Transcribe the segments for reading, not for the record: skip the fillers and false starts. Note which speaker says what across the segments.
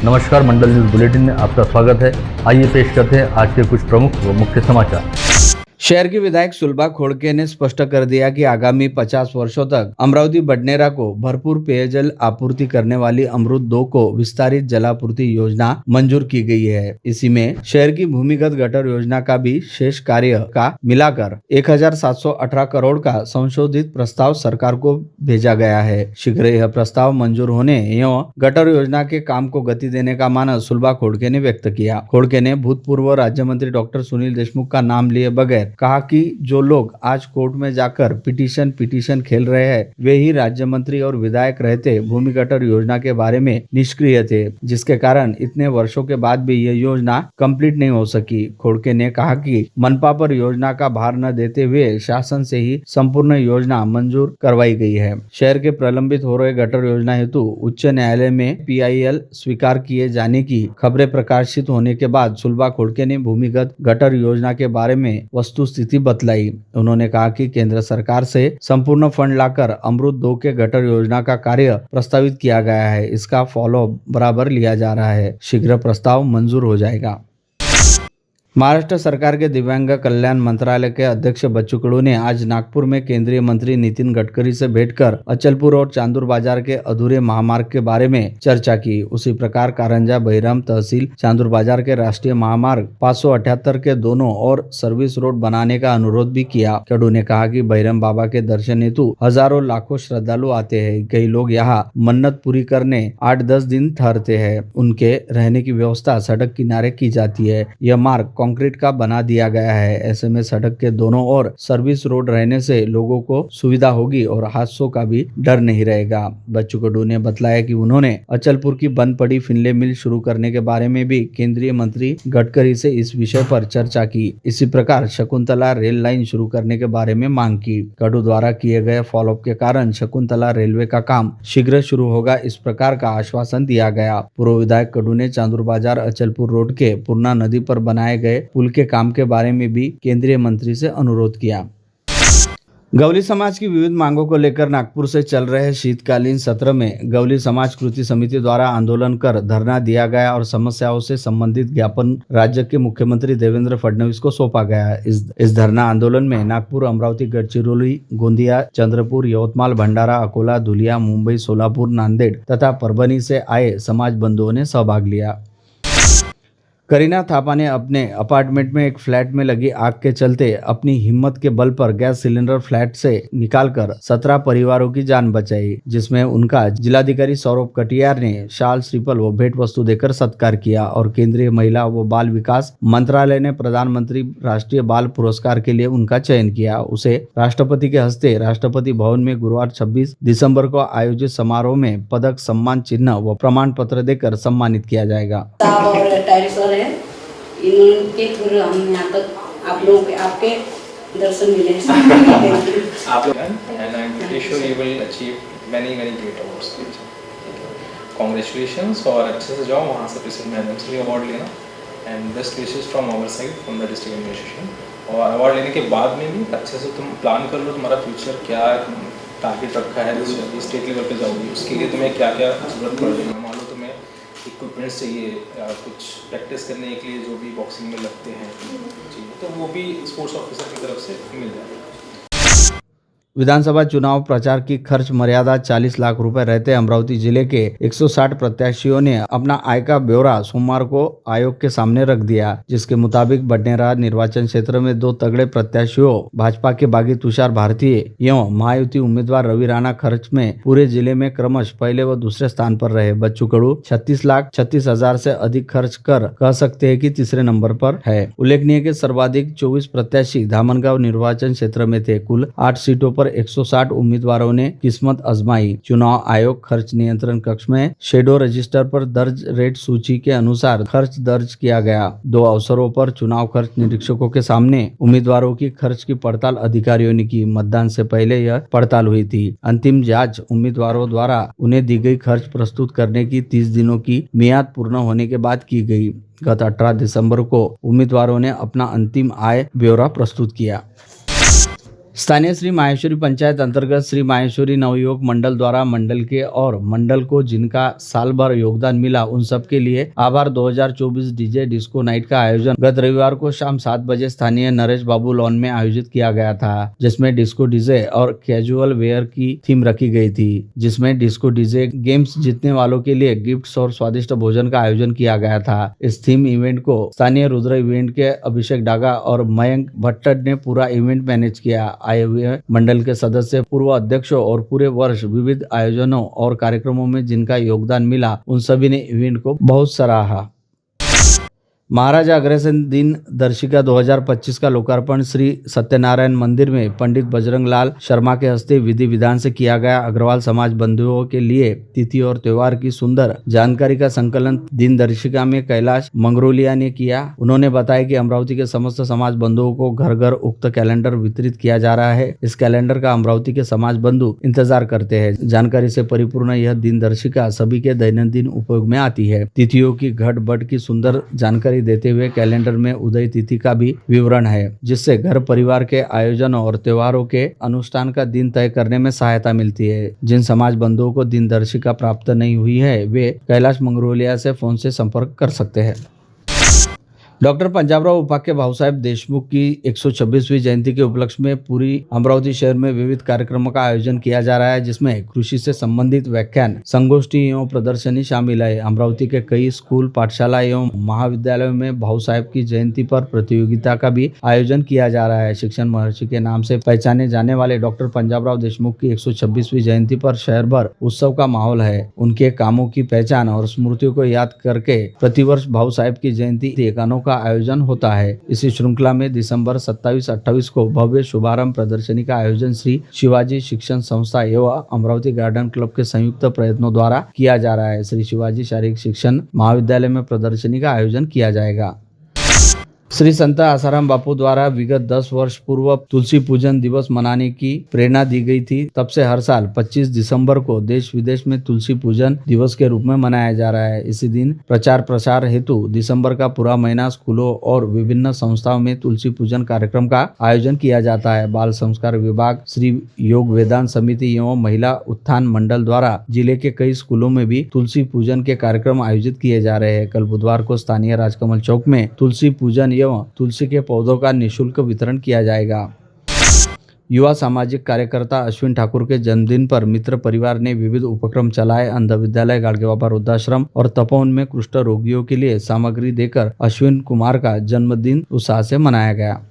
Speaker 1: नमस्कार, मंडल news bulletin में आपका स्वागत है। आइए पेश करते हैं आज के कुछ प्रमुख व मुख्य समाचार।
Speaker 2: शहर के विधायक सुलभा खोड़के ने स्पष्ट कर दिया कि आगामी 50 वर्षों तक अमरावती बडनेरा को भरपूर पेयजल आपूर्ति करने वाली अमृत 2 को विस्तारित जलापूर्ति योजना मंजूर की गई है। इसी में शहर की भूमिगत गटर योजना का भी शेष कार्य का मिलाकर 1718 करोड़ का संशोधित प्रस्ताव सरकार को भेजा गया है। शीघ्र यह प्रस्ताव मंजूर होने एवं गटर योजना के काम को गति देने का मानस सुलभा खोड़के ने व्यक्त किया। खोड़के ने भूतपूर्व राज्य मंत्री डॉक्टर सुनील देशमुख का नाम लिए बगैर कहा कि जो लोग आज कोर्ट में जाकर पिटीशन खेल रहे हैं, वे ही राज्य मंत्री और विधायक रहते भूमि गटर योजना के बारे में निष्क्रिय थे, जिसके कारण इतने वर्षों के बाद भी यह योजना कंप्लीट नहीं हो सकी। खोड़के ने कहा कि मनपा पर योजना का भार न देते हुए शासन से ही संपूर्ण योजना मंजूर करवाई गई है। शहर के प्रलंबित हो रहे गटर योजना हेतु उच्च न्यायालय में PIL स्वीकार किए जाने की खबरें प्रकाशित होने के बाद सुलभा खोड़के ने भूमिगत गटर योजना के बारे में स्थिति बतलाई। उन्होंने कहा कि केंद्र सरकार से संपूर्ण फंड लाकर अमृत 2 के गटर योजना का कार्य प्रस्तावित किया गया है। इसका फॉलो बराबर लिया जा रहा है। शीघ्र प्रस्ताव मंजूर हो जाएगा। महाराष्ट्र सरकार के दिव्यांग कल्याण मंत्रालय के अध्यक्ष बच्चू कडू ने आज नागपुर में केंद्रीय मंत्री नितिन गडकरी से भेंट कर अचलपुर और चांदूर बाजार के अधूरे महामार्ग के बारे में चर्चा की। उसी प्रकार कारंजा बहिराम तहसील चांदूर बाजार के राष्ट्रीय महामार्ग 578 के दोनों और सर्विस रोड बनाने का अनुरोध भी किया। कडू ने कहा कि बहिराम बाबा के दर्शन हेतु हजारों लाखों श्रद्धालु आते हैं। कई लोग यहाँ मन्नत पूरी करने 8-10 दिन ठहरते हैं। उनके रहने की व्यवस्था सड़क किनारे की जाती है। यह मार्ग कंक्रीट का बना दिया गया है। ऐसे में सड़क के दोनों ओर सर्विस रोड रहने से लोगों को सुविधा होगी और हादसों का भी डर नहीं रहेगा। बच्चू कडू ने बतलाया कि उन्होंने अचलपुर की बंद पड़ी फिनले मिल शुरू करने के बारे में भी केंद्रीय मंत्री गडकरी से इस विषय पर चर्चा की। इसी प्रकार शकुंतला रेल लाइन शुरू करने के बारे में मांग की। कडू द्वारा किए गए फॉलोअप के कारण शकुंतला रेलवे का काम शीघ्र शुरू होगा, इस प्रकार का आश्वासन दिया गया। पूर्व विधायक कडू ने चांदूर बाजार अचलपुर रोड के पूर्णा नदी पर बनाए गए पुल के काम के बारे में भी केंद्रीय मंत्री से अनुरोध किया। गवली समाज की विविध मांगों को लेकर नागपुर से चल रहे शीतकालीन सत्र में गवली समाज कृति समिति द्वारा आंदोलन कर धरना दिया गया और समस्याओं से संबंधित ज्ञापन राज्य के मुख्यमंत्री देवेंद्र फडणवीस को सौंपा गया। इस धरना आंदोलन में नागपुर, अमरावती, गडचिरोली, गोंदिया, चंद्रपुर, यवतमाल, भंडारा, अकोला, धुलिया, मुंबई, सोलापुर, नांदेड़ तथा परभनी से आए समाज बंधुओं ने सहभाग लिया। करीना थापा ने अपने अपार्टमेंट में एक फ्लैट में लगी आग के चलते अपनी हिम्मत के बल पर गैस सिलेंडर फ्लैट से निकालकर 17 परिवारों की जान बचाई, जिसमें उनका जिलाधिकारी सौरभ कटियार ने शाल, श्रीफल व भेंट वस्तु देकर सत्कार किया और केंद्रीय महिला व बाल विकास मंत्रालय ने प्रधानमंत्री राष्ट्रीय बाल पुरस्कार के लिए उनका चयन किया। उसे राष्ट्रपति के हस्ते राष्ट्रपति भवन में गुरुवार 26 दिसंबर को आयोजित समारोह में पदक, सम्मान चिन्ह व प्रमाण पत्र देकर सम्मानित किया जाएगा।
Speaker 3: इनके थ्रू हम यहाँ तक आप लोग आपके दर्शन मिले
Speaker 4: आप लोग and I'm pretty sure you will achieve many great awards. Congratulations और अच्छे से जाओ वहाँ से प्रेसिडेंट मैडम से भी अवार्ड लेना and best wishes from our side from the district administration। और अवार्ड लेने के बाद में भी अच्छे से तुम प्लान कर लो तुम्हारा फ्यूचर क्या टारगेट रखा है, स्टेट लेवल पे जाओगी उसके लिए तुम्हें क्या क्या जरूरत पड़ेगी। मान लो तुम्हें इक्विपमेंट्स चाहिए कुछ प्रैक्टिस करने के लिए जो भी बॉक्सिंग में लगते हैं चाहिए, तो वो भी स्पोर्ट्स ऑफिसर की तरफ से मिल जाएगा।
Speaker 2: विधानसभा चुनाव प्रचार की खर्च मर्यादा 40 लाख रुपए रहते अमरावती जिले के 160 प्रत्याशियों ने अपना आय का ब्यौरा सोमवार को आयोग के सामने रख दिया, जिसके मुताबिक बडनेरा निर्वाचन क्षेत्र में 2 तगड़े प्रत्याशियों भाजपा के बागी तुषार भारतीय एवं महायुति उम्मीदवार रवि राणा खर्च में पूरे जिले में क्रमश पहले व दूसरे स्थान पर रहे। बच्चू कडू 36,36,000 से अधिक खर्च कर कह सकते हैं कि तीसरे नंबर पर है। उल्लेखनीय के सर्वाधिक 24 प्रत्याशी धामनगांव निर्वाचन क्षेत्र में थे। कुल 8 सीटों पर 160 उम्मीदवारों ने किस्मत आजमाई। चुनाव आयोग खर्च नियंत्रण कक्ष में शेडो रजिस्टर पर दर्ज रेट सूची के अनुसार खर्च दर्ज किया गया। 2 अवसरों पर चुनाव खर्च निरीक्षकों के सामने उम्मीदवारों की खर्च की पड़ताल अधिकारियों ने की। मतदान से पहले यह पड़ताल हुई थी। अंतिम जांच उम्मीदवारों द्वारा उन्हें दी गई खर्च प्रस्तुत करने की 30 दिनों की मियाद पूर्ण होने के बाद की गई। गत 18 दिसंबर को उम्मीदवारों ने अपना अंतिम आय ब्यौरा प्रस्तुत किया। स्थानीय श्री माहेश्वरी पंचायत अंतर्गत श्री माहेश्वरी नवयुवक मंडल द्वारा मंडल के और मंडल को जिनका साल भर योगदान मिला उन सब के लिए आभार 2024 डीजे डिस्को नाइट का आयोजन गत रविवार को शाम 7 बजे स्थानीय नरेश बाबू लॉन में आयोजित किया गया था, जिसमें डिस्को डीजे और कैजुअल वेयर की थीम रखी गई थी, जिसमें डिस्को डीजे गेम्स जीतने वालों के लिए गिफ्ट्स और स्वादिष्ट भोजन का आयोजन किया गया था। इस थीम इवेंट को स्थानीय रुद्र इवेंट के अभिषेक डागा और मयंक भट्टड ने पूरा इवेंट मैनेज किया। आए हुए मंडल के सदस्य, पूर्व अध्यक्षों और पूरे वर्ष विविध आयोजनों और कार्यक्रमों में जिनका योगदान मिला उन सभी ने इवेंट को बहुत सराहा। महाराजा अग्रसेन दिन दर्शिका 2025 का लोकार्पण श्री सत्यनारायण मंदिर में पंडित बजरंग लाल शर्मा के हस्ते विधि विधान से किया गया। अग्रवाल समाज बंधुओं के लिए तिथि और त्योहार की सुंदर जानकारी का संकलन दिन दर्शिका में कैलाश मंगरोलिया ने किया। उन्होंने बताया कि अमरावती के समस्त समाज बंधुओं को घर घर उक्त कैलेंडर वितरित किया जा रहा है। इस कैलेंडर का अमरावती के समाज बंधु इंतजार करते हैं। जानकारी से परिपूर्ण यह दिन दर्शिका सभी के दैनंदिन उपयोग में आती है। तिथियों की घट बढ़ की सुंदर जानकारी देते हुए कैलेंडर में उदय तिथि का भी विवरण है, जिससे घर परिवार के आयोजनों और त्योहारों के अनुष्ठान का दिन तय करने में सहायता मिलती है। जिन समाज बंधुओं को दिन दर्शिका प्राप्त नहीं हुई है वे कैलाश मंगरोलिया से फोन से संपर्क कर सकते हैं। डॉक्टर पंजाबराव उपाख्य भाऊसाहेब देशमुख की 126वीं जयंती के उपलक्ष्य में पूरी अमरावती शहर में विविध कार्यक्रमों का आयोजन किया जा रहा है, जिसमें कृषि से संबंधित व्याख्यान, संगोष्ठी एवं प्रदर्शनी शामिल है। अमरावती के कई स्कूल, पाठशाला एवं महाविद्यालयों में भाऊसाहेब की जयंती पर प्रतियोगिता का भी आयोजन किया जा रहा है। शिक्षण महर्षि के नाम से पहचाने जाने वाले डॉक्टर पंजाबराव देशमुख की 126वीं जयंती पर शहर भर उत्सव का माहौल है। उनके कामों की पहचान और स्मृतियों को याद करके प्रतिवर्ष भाऊसाहेब की जयंती एक अनोखा आयोजन होता है। इसी श्रृंखला में दिसंबर 27-28 को भव्य शुभारंभ प्रदर्शनी का आयोजन श्री शिवाजी शिक्षण संस्था एवं अमरावती गार्डन क्लब के संयुक्त प्रयत्नों द्वारा किया जा रहा है। श्री शिवाजी शारीरिक शिक्षण महाविद्यालय में प्रदर्शनी का आयोजन किया जाएगा। श्री संत आसाराम बापू द्वारा विगत 10 वर्ष पूर्व तुलसी पूजन दिवस मनाने की प्रेरणा दी गई थी। तब से हर साल 25 दिसंबर को देश विदेश में तुलसी पूजन दिवस के रूप में मनाया जा रहा है। इसी दिन प्रचार प्रसार हेतु दिसंबर का पूरा महीना स्कूलों और विभिन्न संस्थाओं में तुलसी पूजन कार्यक्रम का आयोजन किया जाता है। बाल संस्कार विभाग, श्री योग वेदांत समिति एवं महिला उत्थान मंडल द्वारा जिले के कई स्कूलों में भी तुलसी पूजन के कार्यक्रम आयोजित किए जा रहे हैं। कल बुधवार को स्थानीय राजकमल चौक में तुलसी पूजन एवं तुलसी के पौधों का निःशुल्क वितरण किया जाएगा। युवा सामाजिक कार्यकर्ता अश्विन ठाकुर के जन्मदिन पर मित्र परिवार ने विविध उपक्रम चलाए। अंध विद्यालय, गाड़गेबाबा वृद्धाश्रम और तपोवन में कुष्ठ रोगियों के लिए सामग्री देकर अश्विन कुमार का जन्मदिन उत्साह से मनाया गया।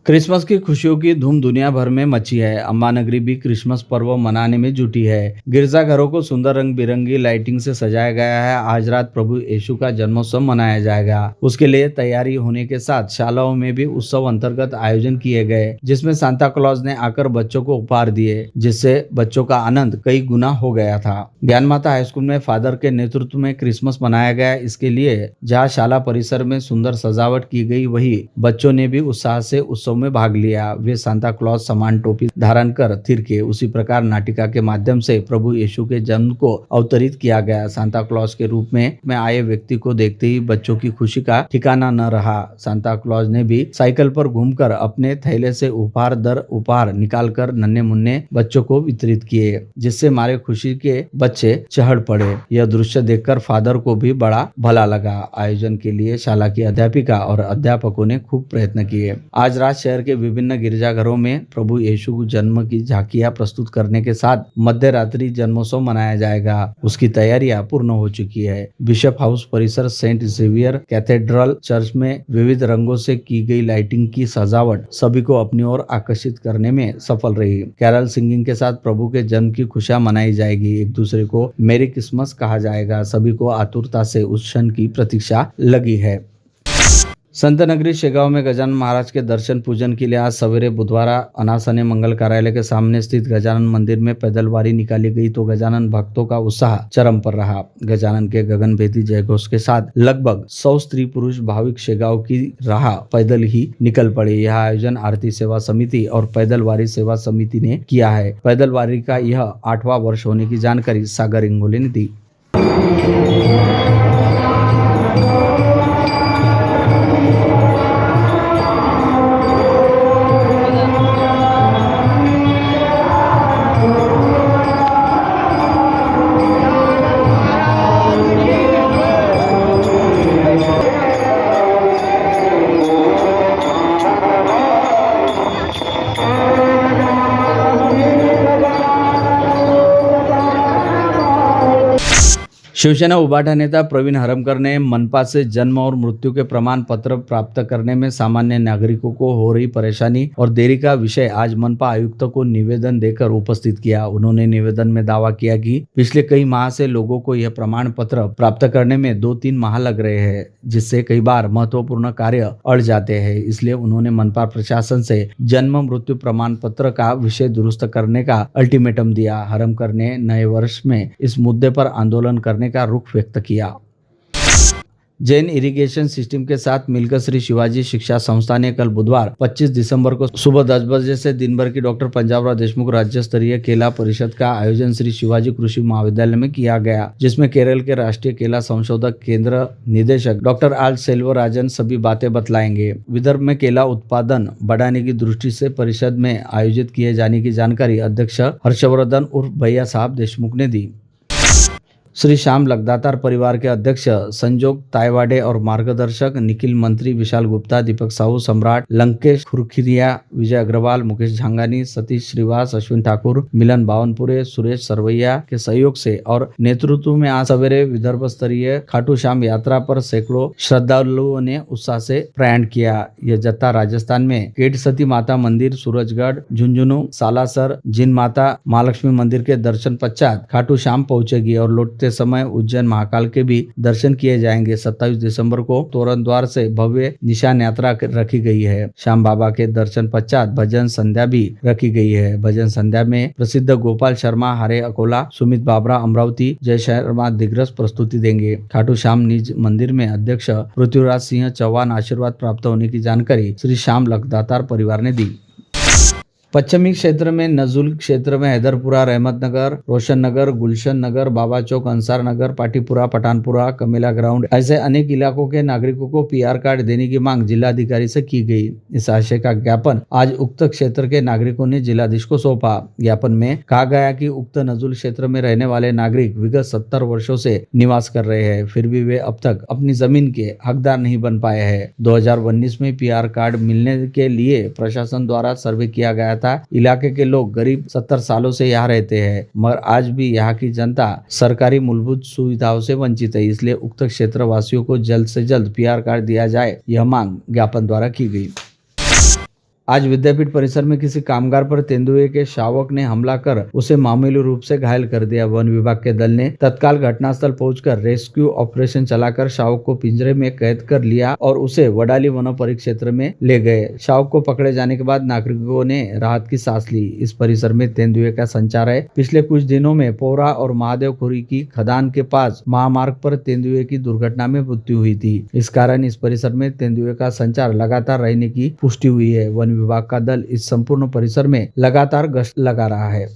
Speaker 2: क्रिसमस की खुशियों की धूम दुनिया भर में मची है। अम्बानगरी भी क्रिसमस पर्व मनाने में जुटी है। गिरजाघरों को सुंदर रंग बिरंगी लाइटिंग से सजाया गया है। आज रात प्रभु यीशु का जन्मोत्सव मनाया जाएगा। उसके लिए तैयारी होने के साथ शालाओं में भी उत्सव अंतर्गत आयोजन किए गए, जिसमें सांता क्लॉज ने आकर बच्चों को उपहार दिए, जिससे बच्चों का आनंद कई गुना हो गया था। ज्ञान माता हाईस्कूल में फादर के नेतृत्व में क्रिसमस मनाया गया। इसके लिए जहाँ शाला परिसर में सुंदर सजावट की गई, वही बच्चों ने भी उत्साह से उत्सव में भाग लिया। वे सांता क्लॉज समान टोपी धारण कर थिरके। उसी प्रकार नाटिका के माध्यम से प्रभु यीशु के जन्म को अवतरित किया गया। सांता क्लॉज के रूप में आए व्यक्ति को देखते ही बच्चों की खुशी का ठिकाना न रहा। सांता क्लॉज ने भी साइकिल पर घूमकर अपने थैले से उपहार दर उपहार निकालकर नन्हे मुन्ने बच्चों को वितरित किए, जिससे मारे खुशी के बच्चे चढ़ पड़े। यह दृश्य देखकर फादर को भी बड़ा भला लगा। आयोजन के लिए शाला की अध्यापिका और अध्यापकों ने खूब प्रयत्न किए। आज रात शहर के विभिन्न गिरजाघरों में प्रभु यीशु जन्म की झांकियां प्रस्तुत करने के साथ मध्य रात्रि जन्मोत्सव मनाया जाएगा। उसकी तैयारियां पूर्ण हो चुकी है। बिशप हाउस परिसर सेंट जेवियर कैथेड्रल चर्च में विविध रंगों से की गई लाइटिंग की सजावट सभी को अपनी ओर आकर्षित करने में सफल रही। कैरल सिंगिंग के साथ प्रभु के जन्म की खुशियां मनाई जाएगी। एक दूसरे को मेरी क्रिसमस कहा जाएगा। सभी को आतुरता से उस क्षण की प्रतीक्षा लगी है। संत नगरी शेगांव में गजानन महाराज के दर्शन पूजन के लिए आज सवेरे बुधवार अनासने मंगल कार्यालय के सामने स्थित गजानन मंदिर में पैदलवारी निकाली गई तो गजानन भक्तों का उत्साह चरम पर रहा। गजानन के गगनभेदी जयघोष के साथ लगभग 100 स्त्री पुरुष भाविक शेगांव की राह पैदल ही निकल पड़े। यह आयोजन आरती सेवा समिति और पैदलवारी सेवा समिति ने किया है। पैदलवारी का यह 8वां वर्ष होने की जानकारी सागर इंगोले ने दी। शिवसेना उबाटा नेता प्रवीण हरमकर ने मनपा से जन्म और मृत्यु के प्रमाण पत्र प्राप्त करने में सामान्य नागरिकों को हो रही परेशानी और देरी का विषय आज मनपा आयुक्त को निवेदन देकर उपस्थित किया। उन्होंने निवेदन में दावा किया कि पिछले कई माह से लोगों को यह प्रमाण पत्र प्राप्त करने में 2-3 माह लग रहे हैं, जिससे कई बार महत्वपूर्ण कार्य अड़ जाते हैं। इसलिए उन्होंने मनपा प्रशासन से जन्म मृत्यु प्रमाण पत्र का विषय दुरुस्त करने का अल्टीमेटम दिया। हरमकर ने नए वर्ष में इस मुद्दे पर आंदोलन करने का रुख व्यक्त किया। जैन इरिगेशन सिस्टम के साथ मिलकर श्री शिवाजी शिक्षा संस्था ने कल बुधवार 25 दिसंबर को सुबह 10 बजे से दिन भर की डॉक्टर पंजाबराव देशमुख राज्य स्तरीय केला परिषद का आयोजन श्री शिवाजी कृषि महाविद्यालय में किया गया, जिसमें केरल के राष्ट्रीय केला संशोधक केंद्र निदेशक डॉक्टर आल सेल्वराजन सभी बातें बतलाएंगे। विदर्भ में केला उत्पादन बढ़ाने की दृष्टि से परिषद में आयोजित किए जाने की जानकारी अध्यक्ष हर्षवर्धन उर्फ भैया साहब देशमुख ने दी। श्री श्याम लखदातार परिवार के अध्यक्ष संजोग तायवाडे और मार्गदर्शक निखिल मंत्री विशाल गुप्ता, दीपक साहू, सम्राट लंकेश खुरखिरिया, विजय अग्रवाल, मुकेश झांगानी, सतीश श्रीवास, अश्विन ठाकुर, मिलन बावनपुरे, सुरेश सरवैया के सहयोग से और नेतृत्व में आज सवेरे विदर्भ स्तरीय खाटू श्याम यात्रा पर सैकड़ों श्रद्धालुओं ने उत्साह से प्रयाण किया। यह जत्था राजस्थान में केट सती माता मंदिर, सूरजगढ़, झुंझुनू, सालासर, जिन माता महालक्ष्मी मंदिर के दर्शन पश्चात खाटू श्याम पहुंचेगी और लौटते समय उज्जैन महाकाल के भी दर्शन किए जाएंगे। 27 दिसंबर को तोरण द्वार से भव्य निशान यात्रा रखी गई है। श्याम बाबा के दर्शन पश्चात भजन संध्या भी रखी गई है। भजन संध्या में प्रसिद्ध गोपाल शर्मा हरे अकोला, सुमित बाबरा अमरावती, जय शर्मा दिग्रस प्रस्तुति देंगे। खाटू श्याम निज मंदिर में अध्यक्ष पृथ्वीराज सिंह चौहान आशीर्वाद प्राप्त होने की जानकारी श्री श्याम लखदातार परिवार ने दी। पश्चिमी क्षेत्र में नजुल क्षेत्र में हैदरपुरा, रहमत नगर, रोशन नगर, गुलशन नगर, बाबा चौक, अंसार नगर, पाटीपुरा, पठानपुरा, कमेला ग्राउंड ऐसे अनेक इलाकों के नागरिकों को पीआर कार्ड देने की मांग जिलाधिकारी से की गई। इस आशय का ज्ञापन आज उक्त क्षेत्र के नागरिकों ने जिलाधीश को सौंपा। ज्ञापन में कहा गया कि उक्त नजुल क्षेत्र में रहने वाले नागरिक विगत 70 वर्षों से निवास कर रहे हैं, फिर भी वे अब तक अपनी जमीन के हकदार नहीं बन पाए हैं। 2019 में पीआर कार्ड मिलने के लिए प्रशासन द्वारा सर्वे किया गया। इलाके के लोग गरीब 70 सालों से यहाँ रहते हैं, मगर आज भी यहाँ की जनता सरकारी मूलभूत सुविधाओं से वंचित है। इसलिए उक्त क्षेत्र वासियों को जल्द से जल्द पीआर कार्ड दिया जाए, यह मांग ज्ञापन द्वारा की गई। आज विद्यापीठ परिसर में किसी कामगार पर तेंदुए के शावक ने हमला कर उसे मामूली रूप से घायल कर दिया। वन विभाग के दल ने तत्काल घटनास्थल पहुंचकर रेस्क्यू ऑपरेशन चलाकर शावक को पिंजरे में कैद कर लिया और उसे वडाली वन परिक्षेत्र में ले गए। शावक को पकड़े जाने के बाद नागरिकों ने राहत की सांस ली। इस परिसर में तेंदुए का संचार है। पिछले कुछ दिनों में पोरा और महादेवखुरी की खदान के पास महामार्ग पर तेंदुए की दुर्घटना में मृत्यु हुई थी। इस कारण इस परिसर में तेंदुए का संचार लगातार रहने की पुष्टि हुई है। वन विभाग का दल इस संपूर्ण परिसर में लगातार गश्त लगा रहा है।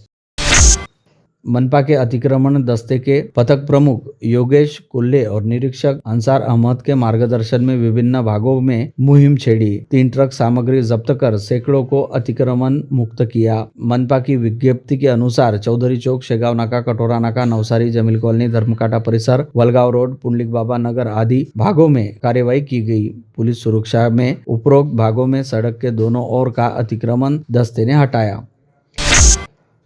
Speaker 2: मनपा के अतिक्रमण दस्ते के पथक प्रमुख योगेश कुल्ले और निरीक्षक अंसार अहमद के मार्गदर्शन में विभिन्न भागों में मुहिम छेड़ी। 3 ट्रक सामग्री जब्त कर सैकड़ों को अतिक्रमण मुक्त किया। मनपा की विज्ञप्ति के अनुसार चौधरी चौक, शेगाव नाका, कटोरा नाका, नवसारी, जमील कॉलोनी, धर्मकाटा परिसर, वलगांव रोड, पुंडलिक बाबा नगर आदि भागों में कार्यवाही की गई। पुलिस सुरक्षा में उपरोक्त भागों में सड़क के दोनों ओर का अतिक्रमण दस्ते ने हटाया।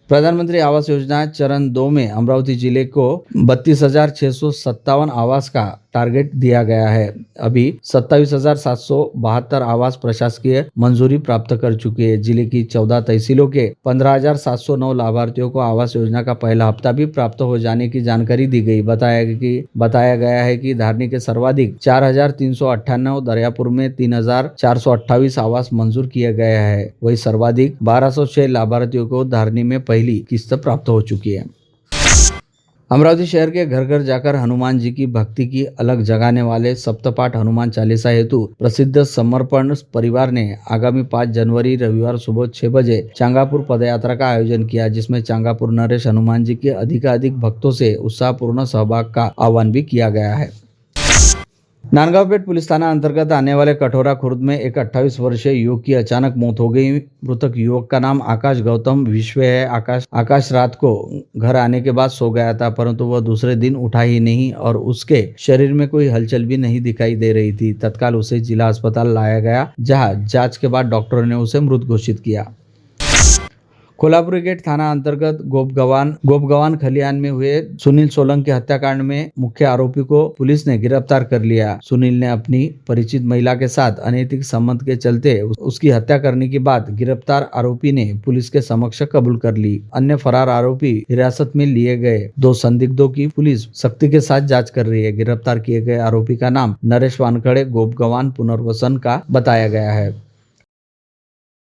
Speaker 2: प्रधानमंत्री आवास योजना चरण 2 में अमरावती जिले को 32,657 आवास का टारगेट दिया गया है। अभी 27,772 आवास प्रशासकीय मंजूरी प्राप्त कर चुकी है। जिले की 14 तहसीलों के 15,709 लाभार्थियों को आवास योजना का पहला हफ्ता भी प्राप्त हो जाने की जानकारी दी गई। बताया गया है कि धारनी के सर्वाधिक 4,398, दरियापुर में 3,428 आवास मंजूर किया गया है। वही सर्वाधिक 1,206 लाभार्थियों को धारनी में पहली किस्त प्राप्त हो चुकी है। अमरावती शहर के घर घर जाकर हनुमान जी की भक्ति की अलग जगाने वाले सप्तपाठ हनुमान चालीसा हेतु प्रसिद्ध समर्पण परिवार ने आगामी 5 जनवरी रविवार सुबह 6 बजे चांगापुर पदयात्रा का आयोजन किया, जिसमें चांगापुर नरेश हनुमान जी के अधिकाधिक भक्तों से उत्साहपूर्ण सहभाग का आह्वान भी किया गया है। नांदगांवपेट पुलिस थाना अंतर्गत आने वाले कठोरा खुर्द में एक 28 वर्षीय युवक की अचानक मौत हो गई। मृतक युवक का नाम आकाश गौतम विश्व है। आकाश रात को घर आने के बाद सो गया था, परंतु वह दूसरे दिन उठा ही नहीं और उसके शरीर में कोई हलचल भी नहीं दिखाई दे रही थी। तत्काल उसे जिला अस्पताल लाया गया, जहां जांच के बाद डॉक्टरों ने उसे मृत घोषित किया। कोल्हापुर गेट थाना अंतर्गत गोपगवान खलियान में हुए सुनील सोलंकी हत्याकांड में मुख्य आरोपी को पुलिस ने गिरफ्तार कर लिया। सुनील ने अपनी परिचित महिला के साथ अनैतिक संबंध के चलते उसकी हत्या करने की बात गिरफ्तार आरोपी ने पुलिस के समक्ष कबूल कर ली। अन्य फरार आरोपी हिरासत में लिए गए 2 संदिग्धों की पुलिस सख्ती के साथ जांच कर रही है। गिरफ्तार किए गए आरोपी का नाम नरेश वानखड़े गोपगवान पुनर्वसन का बताया गया है।